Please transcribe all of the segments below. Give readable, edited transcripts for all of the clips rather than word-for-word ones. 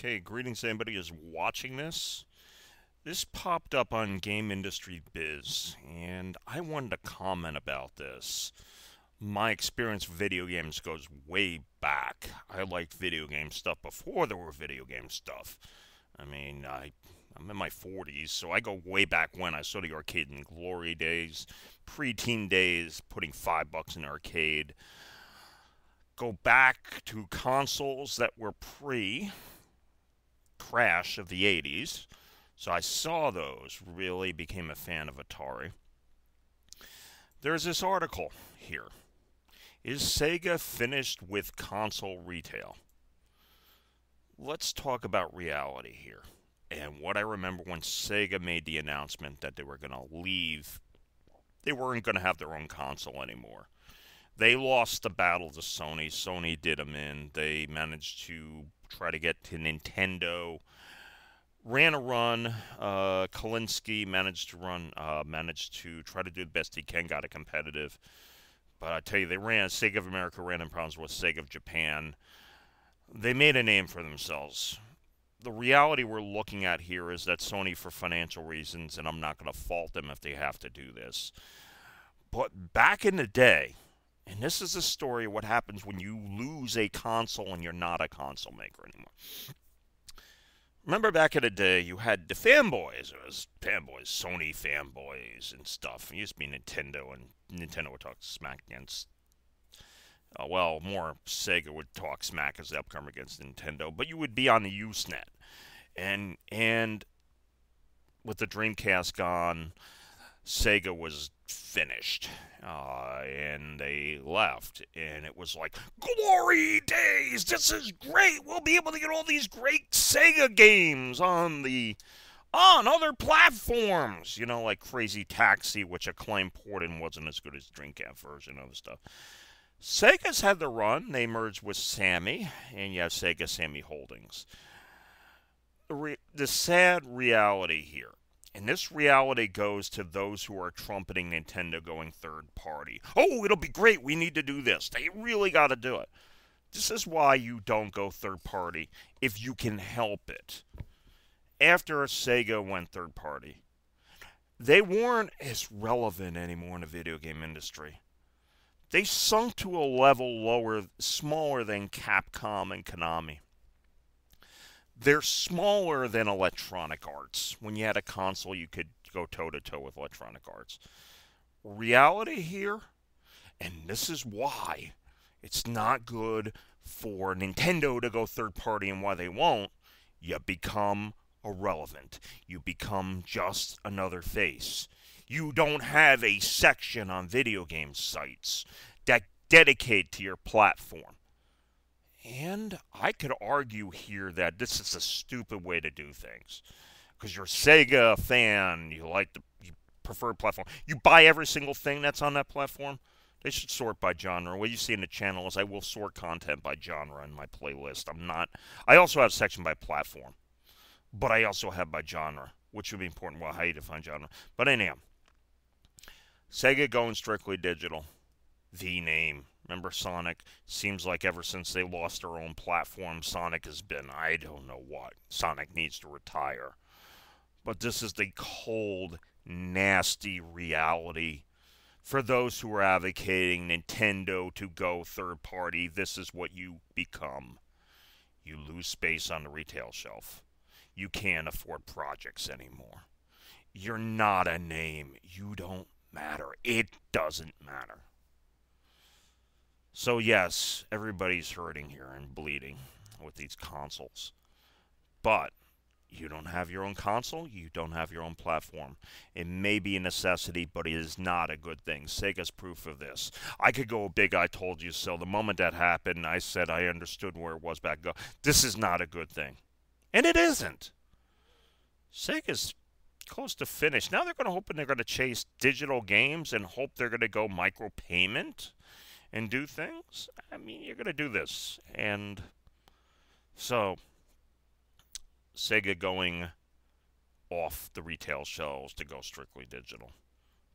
Okay, greetings to anybody who's watching this. This popped up on Game Industry Biz, and I wanted to comment about this. My experience with video games goes way back. I liked video game stuff before there were video game stuff. I'm in my 40s, so I go way back when I saw the arcade in glory days, pre-teen days, putting $5 in arcade. Go back to consoles that were crash of the 80s. So I saw those, really became a fan of Atari. There's this article here. Is Sega finished with console retail? Let's talk about reality here. And what I remember when Sega made the announcement that they were going to leave, they weren't going to have their own console anymore. They lost the battle to Sony. Sony did them in. They managed to try to get to Nintendo. Ran a run. Kalinsky managed to try to do the best he can. Got it competitive. But I tell you, Sega of America ran in problems with Sega of Japan. They made a name for themselves. The reality we're looking at here is that Sony, for financial reasons, and I'm not going to fault them if they have to do this, but back in the day, and this is a story of what happens when you lose a console and you're not a console maker anymore. Remember back in the day, you had the fanboys. It was fanboys, Sony fanboys and stuff. It used to be Nintendo, and Nintendo would talk smack against, more Sega would talk smack as the upcomer against Nintendo. But you would be on the Usenet. And with the Dreamcast gone, Sega was finished, and they left, and it was like, glory days, this is great, we'll be able to get all these great Sega games on other platforms, like Crazy Taxi, which Acclaim ported and wasn't as good as Dreamcast version of the stuff. Sega's had the run. They merged with Sammy, and you have Sega Sammy Holdings. The sad reality here, and this reality goes to those who are trumpeting Nintendo going third party. Oh, it'll be great. We need to do this. They really got to do it. This is why you don't go third party if you can help it. After Sega went third party, they weren't as relevant anymore in the video game industry. They sunk to a level smaller than Capcom and Konami. They're smaller than Electronic Arts. When you had a console, you could go toe-to-toe with Electronic Arts. Reality here, and this is why it's not good for Nintendo to go third-party and why they won't, you become irrelevant. You become just another face. You don't have a section on video game sites that dedicate to your platform. And I could argue here that this is a stupid way to do things. Because you're a Sega fan, you prefer platform. You buy every single thing that's on that platform. They should sort by genre. What you see in the channel is I will sort content by genre in my playlist. I also have a section by platform. But I also have by genre, which would be important. Well, how you define genre. But anyhow, Sega going strictly digital. The name. Remember Sonic? Seems like ever since they lost their own platform, Sonic has been, I don't know what. Sonic needs to retire. But this is the cold, nasty reality. For those who are advocating Nintendo to go third party, this is what you become. You lose space on the retail shelf. You can't afford projects anymore. You're not a name. You don't matter. It doesn't matter. So yes, everybody's hurting here and bleeding with these consoles. But you don't have your own console, you don't have your own platform. It may be a necessity, but it is not a good thing. Sega's proof of this. I could go big, I told you so. The moment that happened, I said I understood where it was back. This is not a good thing. And it isn't. Sega's close to finish. Now they're going to chase digital games and hope they're going to go micropayment and do things. I mean, you're going to do this. And so, Sega going off the retail shelves to go strictly digital.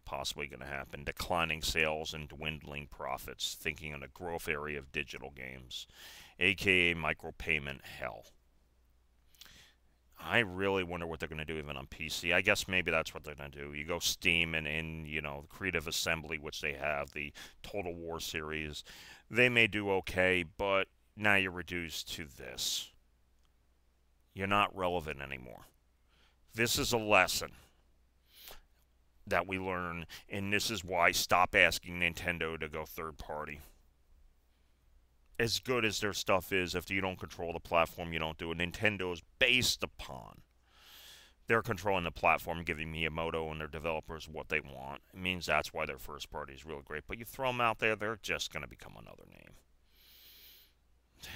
Possibly going to happen. Declining sales and dwindling profits. Thinking in a growth area of digital games. AKA micropayment hell. I really wonder what they're going to do even on PC. I guess maybe that's what they're going to do. You go Steam and in, you know, Creative Assembly, which they have, the Total War series, they may do okay, but now you're reduced to this. You're not relevant anymore. This is a lesson that we learn, and this is why stop asking Nintendo to go third party. As good as their stuff is, if you don't control the platform, you don't do it. Nintendo is based upon they're controlling the platform, giving Miyamoto and their developers what they want. It means that's why their first party is real great. But you throw them out there, they're just going to become another name.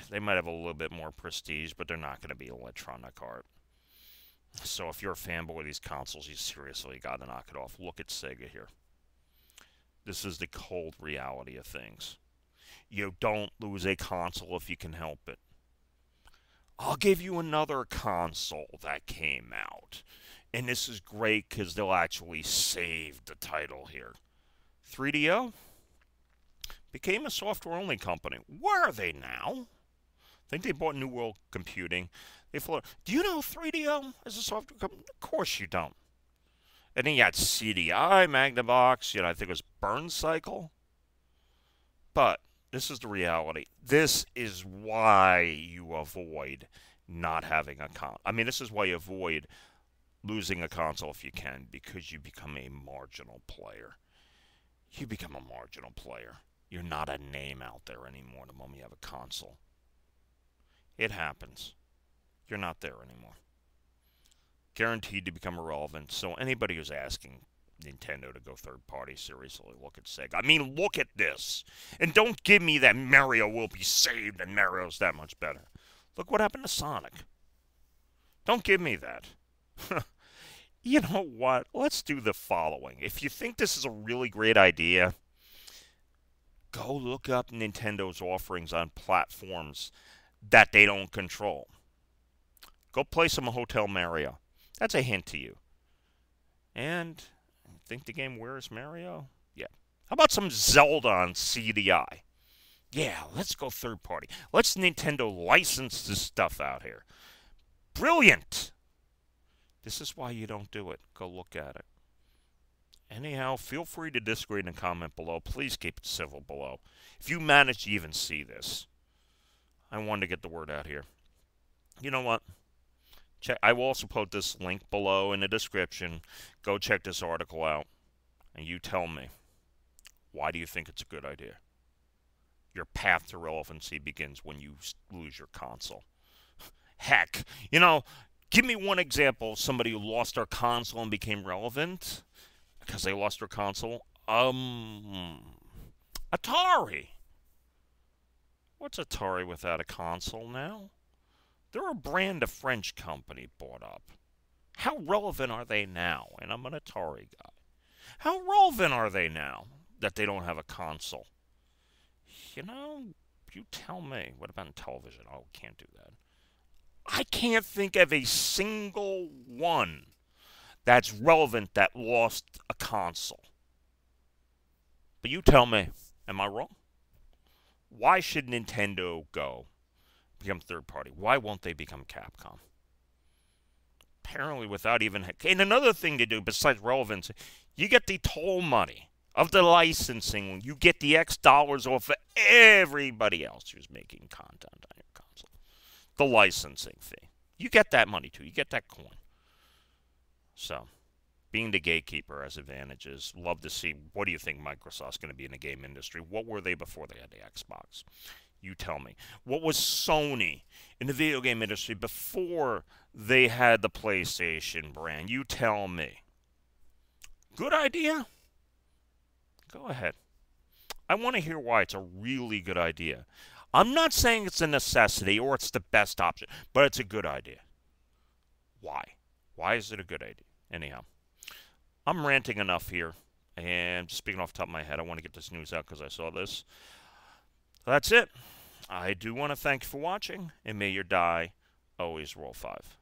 They might have a little bit more prestige, but they're not going to be Electronic Art. So if you're a fanboy of these consoles, you seriously got to knock it off. Look at Sega here. This is the cold reality of things. You don't lose a console if you can help it. I'll give you another console that came out. And this is great because they'll actually save the title here. 3DO became a software-only company. Where are they now? I think they bought New World Computing. Do you know 3DO as a software company? Of course you don't. And then you had CDI, Magnavox, you know, I think it was Burn Cycle. But this is the reality. This is why you avoid not having a console. I mean, this is why you avoid losing a console if you can, because you become a marginal player. You become a marginal player. You're not a name out there anymore the moment you have a console. It happens. You're not there anymore. Guaranteed to become irrelevant. So anybody who's asking Nintendo to go third party, seriously, look at Sega. I mean, look at this. And don't give me that Mario will be saved and Mario's that much better. Look what happened to Sonic. Don't give me that. You know what? Let's do the following. If you think this is a really great idea, go look up Nintendo's offerings on platforms that they don't control. Go play some Hotel Mario. That's a hint to you. And think the game Where's Mario? Yeah. How about some Zelda on CDI? Yeah, let's go third party. Let's Nintendo license this stuff out here. Brilliant! This is why you don't do it. Go look at it. Anyhow, feel free to disagree in the comment below. Please keep it civil below. If you manage to even see this, I wanted to get the word out here. You know what? I will also put this link below in the description. Go check this article out. And you tell me, why do you think it's a good idea? Your path to relevancy begins when you lose your console. Heck, you know, give me one example of somebody who lost their console and became relevant because they lost their console. Atari. What's Atari without a console now? They're a brand a French company bought up. How relevant are they now? And I'm an Atari guy. How relevant are they now that they don't have a console? You know, you tell me. What about in television? Oh, can't do that. I can't think of a single one that's relevant that lost a console. But you tell me, am I wrong? Why should Nintendo become third party? Why won't they become Capcom? Apparently without even... And another thing to do besides relevance, you get the toll money of the licensing. You get the X dollars off of everybody else who's making content on your console. The licensing fee. You get that money too. You get that coin. So, being the gatekeeper has advantages. Love to see, what do you think Microsoft's going to be in the game industry? What were they before they had the Xbox? You tell me. What was Sony in the video game industry before they had the PlayStation brand? You tell me. Good idea? Go ahead. I want to hear why it's a really good idea. I'm not saying it's a necessity or it's the best option, but it's a good idea. Why? Why is it a good idea? Anyhow, I'm ranting enough here. And speaking off the top of my head, I want to get this news out because I saw this. That's it. I do want to thank you for watching, and may your die always roll 5.